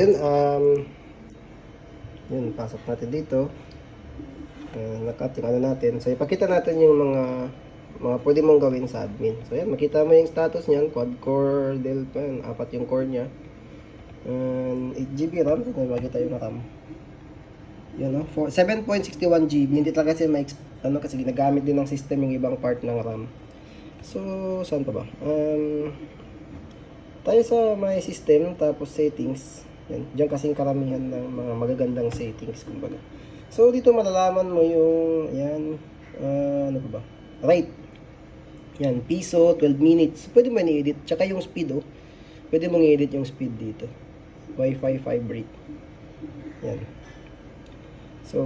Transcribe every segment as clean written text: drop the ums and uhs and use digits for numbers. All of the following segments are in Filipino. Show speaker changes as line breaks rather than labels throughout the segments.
Yun, yun, pasok natin dito. Nakat yung ano natin. So, ipakita natin yung mga pwede mong gawin sa admin. So, yan, makita mo yung status niyan, quad core, Dell pa yun, 4 yung core niya. 8GB RAM, ito makita yung RAM. Yan, no? 7.61 GB, hindi talaga kasi ginagamit din ng system yung ibang part ng RAM. So, saan pa ba? Tayo sa my system, tapos settings. Yan, diyan kasing karamihan ng mga magagandang settings, kumbaga. So, dito malalaman mo yung, yan, ano pa ba? Rate. Yan, piso, 12 minutes. Pwede mo i-edit. Tsaka yung speed, oh. Pwede mong i-edit yung speed dito. Wi-Fi 5 rate. Yan. So,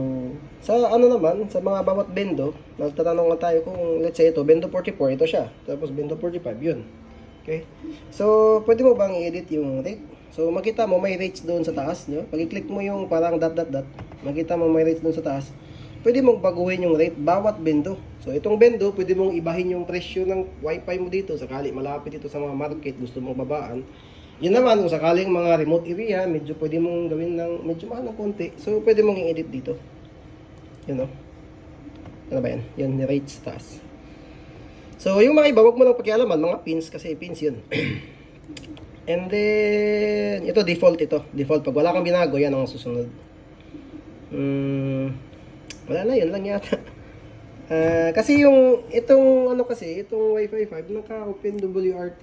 sa ano naman, sa mga bawat bendo, nagtatanong nga tayo kung, let's say ito, bendo 44, ito siya. Tapos bendo 45, yun. Okay? So, pwede mo bang i-edit yung rate? So, makita mo may rates doon sa taas, no? Pag i-click mo yung parang dot, makita mo may rates doon sa taas. Pwede mong baguhin yung rate bawat bendo. So, itong bendo, pwede mong ibahin yung presyo ng wifi mo dito. Sakali malapit ito sa mga market, gusto mong babaan. Yun naman, kung sakaling mga remote area, medyo pwede mong gawin ng medyo mahal ng konti. So, pwede mong i-edit dito. Yun, no? Ano ba yan? Yan, rates taas. So, yung mga iba, wag mo lang pakialaman, mga pins, kasi pins yun. And then, ito, default ito. Default, pag wala kang binago, yan ang susunod. Wala na, yun lang yata. Kasi yung, itong Wi-Fi 5, naka-open WRT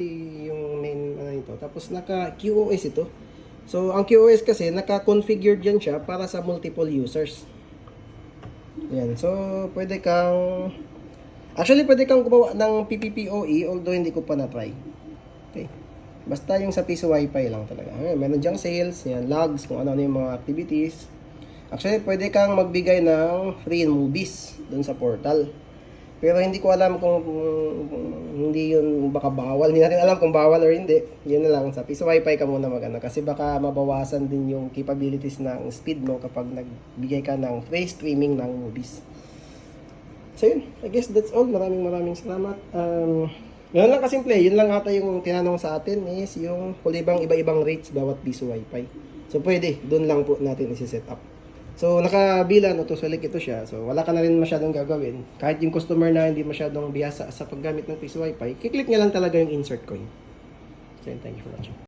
yung main, ito. Tapos, naka-QoS ito. So, ang QoS kasi, naka-configured yan siya para sa multiple users. Yan. So, pwede kang gumawa ng PPPoE, although hindi ko pa na-try. Okay. Basta yung sa piso Wi-Fi lang talaga. Meron dyang sales, yan, logs, kung ano yung mga activities. Actually, pwede kang magbigay ng free movies dun sa portal. Pero hindi ko alam kung hindi yun, baka bawal. Hindi natin alam kung bawal or hindi. Yun na lang, sa piso Wi-Fi ka muna magana. Kasi baka mabawasan din yung capabilities ng speed mo kapag nagbigay ka ng free streaming ng movies. So yun, I guess that's all. Maraming salamat. Yun lang kasimple. Yun lang ata yung tinanong sa atin is yung kulibang iba-ibang rates bawat piso Wi-Fi. So pwede, dun lang po natin isi-set up. So nakabilan, auto-select ito siya. So wala ka na rin masyadong gagawin. Kahit yung customer na hindi masyadong biyasa sa paggamit ng piso Wi-Fi, kiklik niya lang talaga yung insert coin. So thank you for watching.